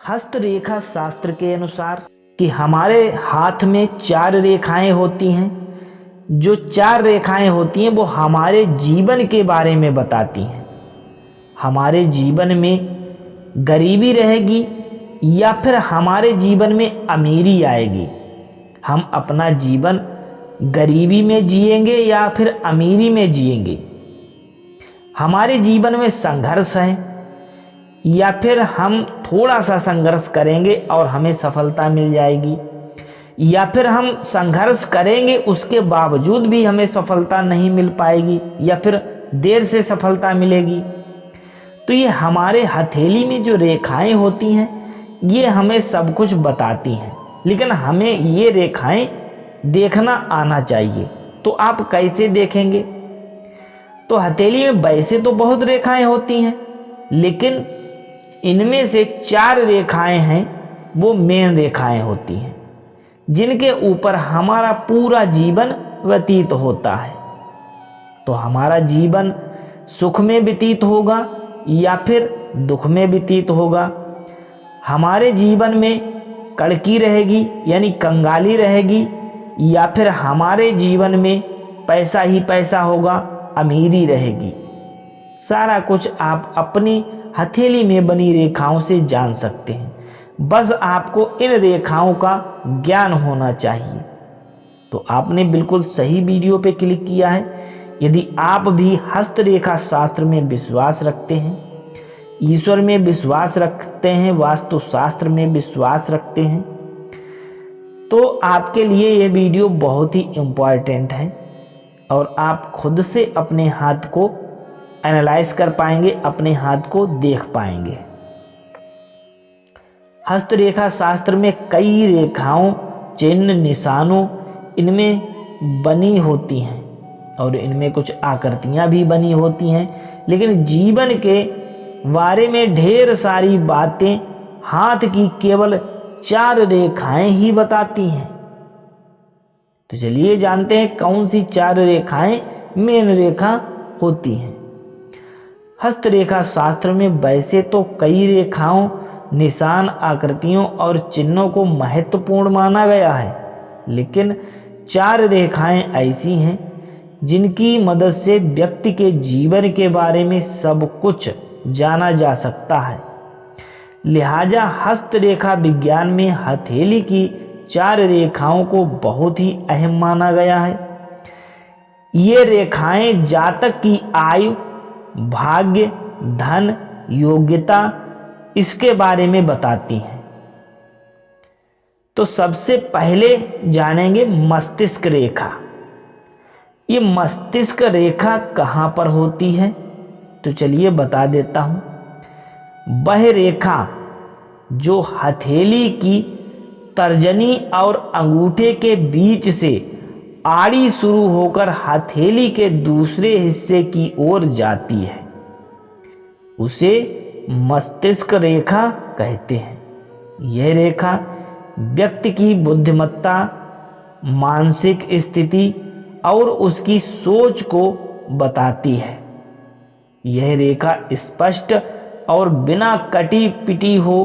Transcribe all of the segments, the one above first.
हस्तरेखा शास्त्र के अनुसार कि हमारे हाथ में 4 रेखाएं होती हैं। जो 4 रेखाएं होती हैं वो हमारे जीवन के बारे में बताती हैं। हमारे जीवन में गरीबी रहेगी या फिर हमारे जीवन में अमीरी आएगी। हम अपना जीवन गरीबी में जिएंगे या फिर अमीरी में जिएंगे। हमारे जीवन में संघर्ष है या फिर हम थोड़ा सा संघर्ष करेंगे और हमें सफलता मिल जाएगी, या फिर हम संघर्ष करेंगे उसके बावजूद भी हमें सफलता नहीं मिल पाएगी या फिर देर से सफलता मिलेगी। तो ये हमारे हथेली में जो रेखाएं होती हैं ये हमें सब कुछ बताती हैं, लेकिन हमें ये रेखाएं देखना आना चाहिए। तो आप कैसे देखेंगे? तो हथेली में वैसे तो बहुत रेखाएं होती हैं, लेकिन इनमें से 4 रेखाएं हैं वो मेन रेखाएं होती हैं जिनके ऊपर हमारा पूरा जीवन व्यतीत होता है। तो हमारा जीवन सुख में व्यतीत होगा या फिर दुख में व्यतीत होगा। हमारे जीवन में कड़की रहेगी यानी कंगाली रहेगी, या फिर हमारे जीवन में पैसा ही पैसा होगा, अमीरी रहेगी। सारा कुछ आप अपनी हथेली में बनी रेखाओं से जान सकते हैं। बस आपको इन रेखाओं का ज्ञान होना चाहिए। तो आपने बिल्कुल सही वीडियो पे क्लिक किया है। यदि आप भी हस्तरेखा शास्त्र में विश्वास रखते हैं, ईश्वर में विश्वास रखते हैं, वास्तुशास्त्र में विश्वास रखते हैं, तो आपके लिए ये वीडियो बहुत ही इम्पॉर्टेंट है और आप खुद से अपने हाथ को एनालाइज कर पाएंगे, अपने हाथ को देख पाएंगे। हस्तरेखा शास्त्र में कई रेखाओं, चिन्ह, निशानों इनमें बनी होती हैं और इनमें कुछ आकृतियां भी बनी होती हैं, लेकिन जीवन के बारे में ढेर सारी बातें हाथ की केवल 4 रेखाएं ही बताती हैं। तो चलिए जानते हैं कौन सी 4 रेखाएं मेन रेखा होती हैं। हस्तरेखा शास्त्र में वैसे तो कई रेखाओं, निशान, आकृतियों और चिन्हों को महत्वपूर्ण माना गया है, लेकिन 4 रेखाएं ऐसी हैं जिनकी मदद से व्यक्ति के जीवन के बारे में सब कुछ जाना जा सकता है। लिहाजा हस्तरेखा विज्ञान में हथेली की 4 रेखाओं को बहुत ही अहम माना गया है। ये रेखाएं जातक की आयु, भाग्य, धन, योग्यता इसके बारे में बताती हैं। तो सबसे पहले जानेंगे मस्तिष्क रेखा। ये मस्तिष्क रेखा कहाँ पर होती है? तो चलिए बता देता हूं। वह रेखा जो हथेली की तर्जनी और अंगूठे के बीच से आड़ी शुरू होकर हथेली के दूसरे हिस्से की ओर जाती है, उसे मस्तिष्क रेखा कहते हैं। यह रेखा व्यक्ति की बुद्धिमत्ता, मानसिक स्थिति और उसकी सोच को बताती है। यह रेखा स्पष्ट और बिना कटी पिटी हो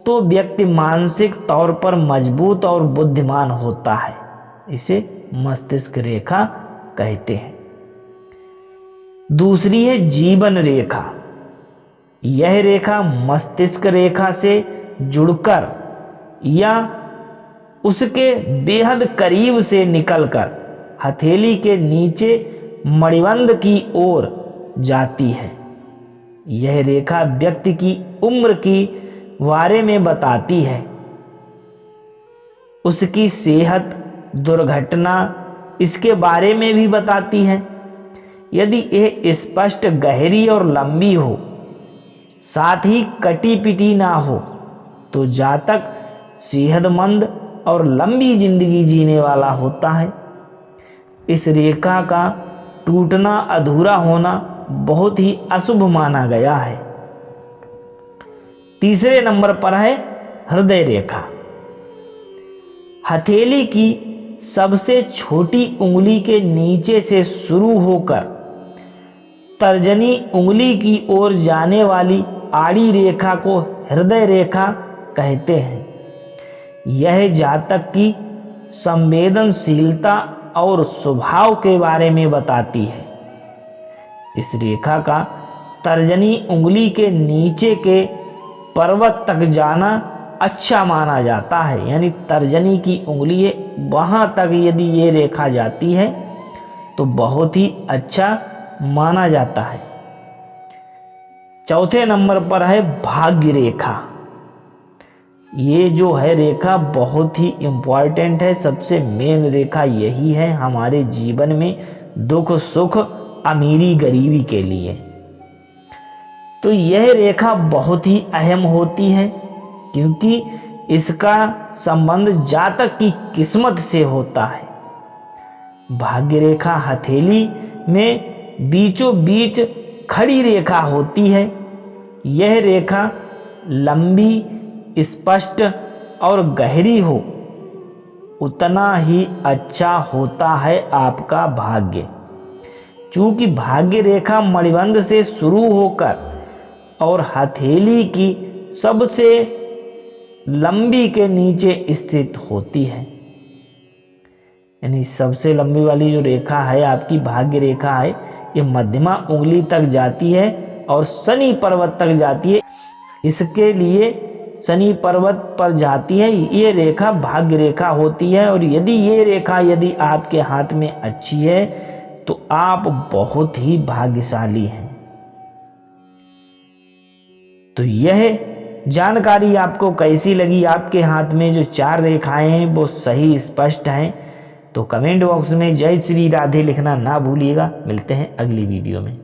तो व्यक्ति मानसिक तौर पर मजबूत और बुद्धिमान होता है। इसे मस्तिष्क रेखा कहते हैं। दूसरी है जीवन रेखा। यह रेखा मस्तिष्क रेखा से जुड़कर या उसके बेहद करीब से निकलकर हथेली के नीचे मणिबंध की ओर जाती है। यह रेखा व्यक्ति की उम्र की बारे में बताती है, उसकी सेहत, दुर्घटना इसके बारे में भी बताती है। यदि यह स्पष्ट, गहरी और लंबी हो, साथ ही कटी पिटी ना हो, तो जातक सेहतमंद और लंबी जिंदगी जीने वाला होता है। इस रेखा का टूटना, अधूरा होना बहुत ही अशुभ माना गया है। तीसरे नंबर पर है हृदय रेखा। हथेली की सबसे छोटी उंगली के नीचे से शुरू होकर तर्जनी उंगली की ओर जाने वाली आड़ी रेखा को हृदय रेखा कहते हैं। यह जातक की संवेदनशीलता और स्वभाव के बारे में बताती है। इस रेखा का तर्जनी उंगली के नीचे के पर्वत तक जाना अच्छा माना जाता है, यानी तर्जनी की उंगली वहां तक यदि ये रेखा जाती है तो बहुत ही अच्छा माना जाता है। चौथे नंबर पर है भाग्य रेखा। ये जो है रेखा बहुत ही इम्पॉर्टेंट है, सबसे मेन रेखा यही है हमारे जीवन में दुख सुख अमीरी गरीबी के लिए। तो यह रेखा बहुत ही अहम होती है क्योंकि इसका संबंध जातक की किस्मत से होता है। भाग्य रेखा हथेली में बीचों बीच खड़ी रेखा होती है। यह रेखा लंबी, स्पष्ट और गहरी हो उतना ही अच्छा होता है आपका भाग्य। चूंकि भाग्य रेखा मणिबंध से शुरू होकर और हथेली की सबसे लंबी के नीचे स्थित होती है, यानी सबसे लंबी वाली जो रेखा है आपकी भाग्य रेखा है, ये मध्यमा उंगली तक जाती है और शनि पर्वत तक जाती है। इसके लिए शनि पर्वत पर जाती है ये रेखा भाग्य रेखा होती है। और यदि ये रेखा यदि आपके हाथ में अच्छी है तो आप बहुत ही भाग्यशाली हैं। तो यह जानकारी आपको कैसी लगी? आपके हाथ में जो 4 रेखाएं हैं वो सही स्पष्ट हैं? तो कमेंट बॉक्स में जय श्री राधे लिखना ना भूलिएगा। मिलते हैं अगली वीडियो में।